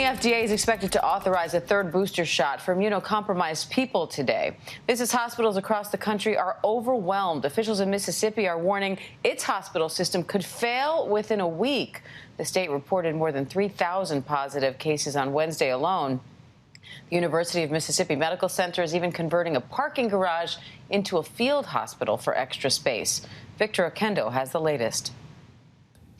FDA is expected to authorize a third booster shot for immunocompromised people today. Business hospitals across the country are overwhelmed. Officials in Mississippi are warning its hospital system could fail within a week. The state reported more than 3,000 positive cases on Wednesday alone. The University of Mississippi Medical Center is even converting a parking garage into a field hospital for extra space. Victor Oquendo has the latest.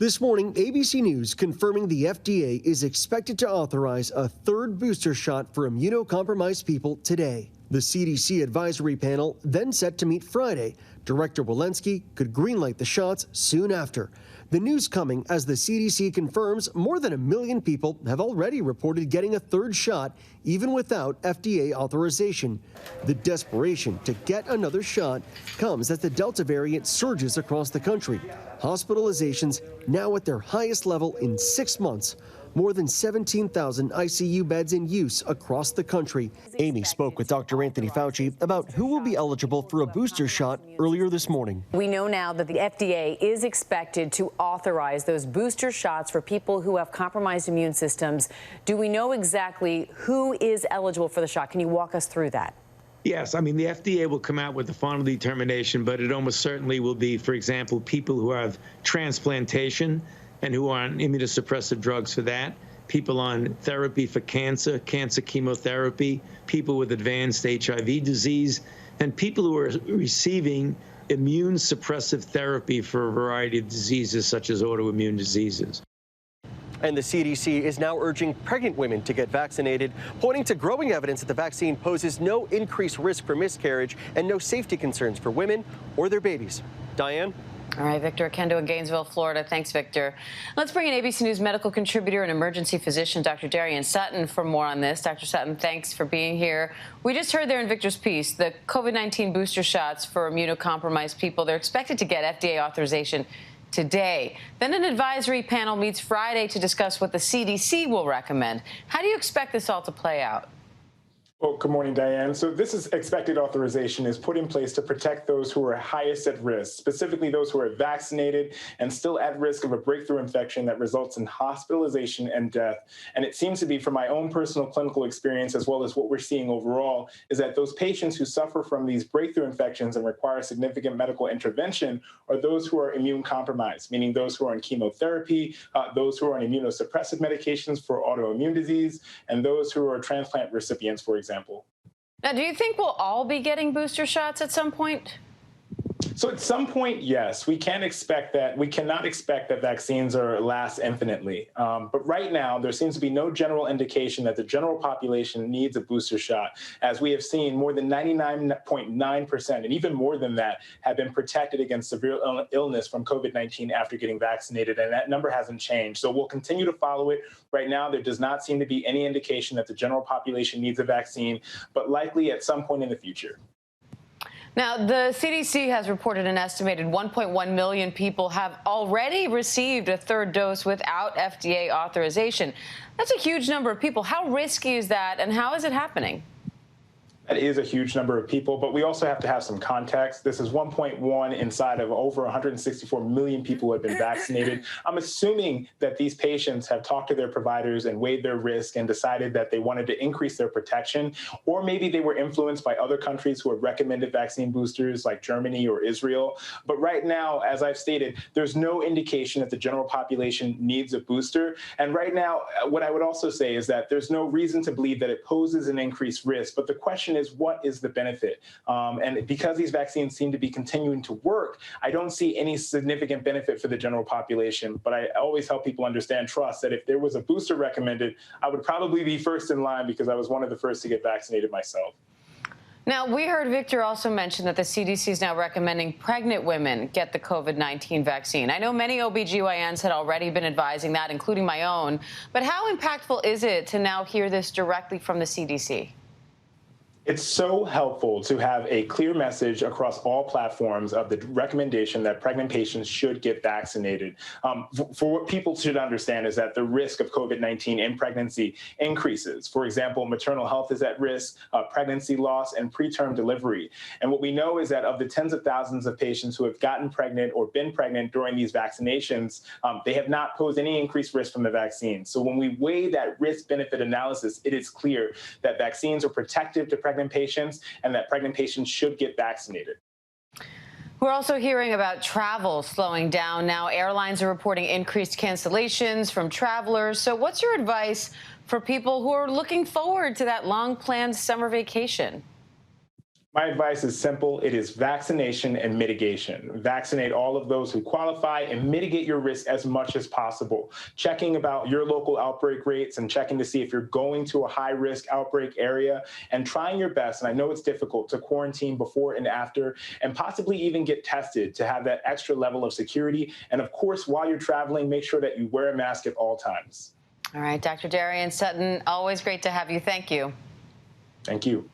This morning, ABC News confirming the FDA is expected to authorize a third booster shot for immunocompromised people today. The CDC advisory panel then set to meet Friday. Director Walensky could greenlight the shots soon after. The news coming as the CDC confirms more than 1 million people have already reported getting a third shot, even without FDA authorization. The desperation to get another shot comes as the Delta variant surges across the country. Hospitalizations now at their highest level in 6 months. More than 17,000 ICU beds in use across the country. Amy spoke with Dr. Anthony Fauci about who will be eligible for a booster shot earlier this morning. We know now that the FDA is expected to authorize those booster shots for people who have compromised immune systems. Do we know exactly who is eligible for the shot? Can you walk us through that? Yes, I mean, the FDA will come out with the final determination, but it almost certainly will be, for example, people who have transplantation and who are on immunosuppressive drugs for that, people on therapy for cancer, cancer chemotherapy, people with advanced HIV disease, and people who are receiving immune suppressive therapy for a variety of diseases such as autoimmune diseases. And the CDC is now urging pregnant women to get vaccinated, pointing to growing evidence that the vaccine poses no increased risk for miscarriage and no safety concerns for women or their babies. Diane? All right, Victor Oquendo in Gainesville, Florida. Thanks, Victor. Let's bring in ABC News medical contributor and emergency physician, Dr. Darian Sutton, for more on this. Dr. Sutton, thanks for being here. We just heard there in Victor's piece, the COVID-19 booster shots for immunocompromised people, they're expected to get FDA authorization today. Then an advisory panel meets Friday to discuss what the CDC will recommend. How do you expect this all to play out? Well, good morning, Diane. So this is expected authorization is put in place to protect those who are highest at risk, specifically those who are vaccinated and still at risk of a breakthrough infection that results in hospitalization and death. And it seems to be, from my own personal clinical experience, as well as what we're seeing overall, is that those patients who suffer from these breakthrough infections and require significant medical intervention are those who are immune compromised, meaning those who are on chemotherapy, those who are on immunosuppressive medications for autoimmune disease, and those who are transplant recipients, for example. Now, do you think we'll all be getting booster shots at some point? So at some point, yes, we can expect that. We cannot expect that vaccines last infinitely. But right now, there seems to be no general indication that the general population needs a booster shot. As we have seen, more than 99.9%, and even more than that, have been protected against severe illness from COVID-19 after getting vaccinated, and that number hasn't changed. So we'll continue to follow it. Right now, there does not seem to be any indication that the general population needs a vaccine, but likely at some point in the future. Now, the CDC has reported an estimated 1.1 million people have already received a third dose without FDA authorization. That's a huge number of people. How risky is that, and how is it happening? That is a huge number of people, but we also have to have some context. This is 1.1 inside of over 164 million people who have been vaccinated. I'm assuming that these patients have talked to their providers and weighed their risk and decided that they wanted to increase their protection, or maybe they were influenced by other countries who have recommended vaccine boosters like Germany or Israel. But right now, as I've stated, there's no indication that the general population needs a booster. And right now, what I would also say is that there's no reason to believe that it poses an increased risk. But the question is, what is the benefit? And because these vaccines seem to be continuing to work, I don't see any significant benefit for the general population. But I always help people understand, trust, that if there was a booster recommended, I would probably be first in line because I was one of the first to get vaccinated myself. Now, we heard Victor also mention that the CDC is now recommending pregnant women get the COVID-19 vaccine. I know many OBGYNs had already been advising that, including my own. But how impactful is it to now hear this directly from the CDC? It's so helpful to have a clear message across all platforms of the recommendation that pregnant patients should get vaccinated. For what people should understand is that the risk of COVID-19 in pregnancy increases. For example, maternal health is at risk, pregnancy loss, and preterm delivery. And what we know is that of the tens of thousands of patients who have gotten pregnant or been pregnant during these vaccinations, they have not posed any increased risk from the vaccine. So when we weigh that risk-benefit analysis, it is clear that vaccines are protective to pregnant patients and that pregnant patients should get vaccinated. We're also hearing about travel slowing down now. Airlines are reporting increased cancellations from travelers. So what's your advice for people who are looking forward to that long-planned summer vacation? My advice is simple. It is vaccination and mitigation. Vaccinate all of those who qualify and mitigate your risk as much as possible. Checking about your local outbreak rates and checking to see if you're going to a high-risk outbreak area and trying your best, and I know it's difficult, to quarantine before and after and possibly even get tested to have that extra level of security. And of course, while you're traveling, make sure that you wear a mask at all times. All right, Dr. Darian Sutton, always great to have you. Thank you. Thank you.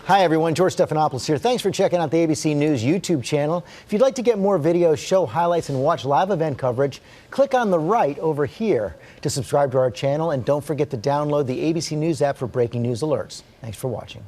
Hi, everyone. George Stephanopoulos here. Thanks for checking out the ABC News YouTube channel. If you'd like to get more videos, show highlights, and watch live event coverage, click on the right over here to subscribe to our channel. And don't forget to download the ABC News app for breaking news alerts. Thanks for watching.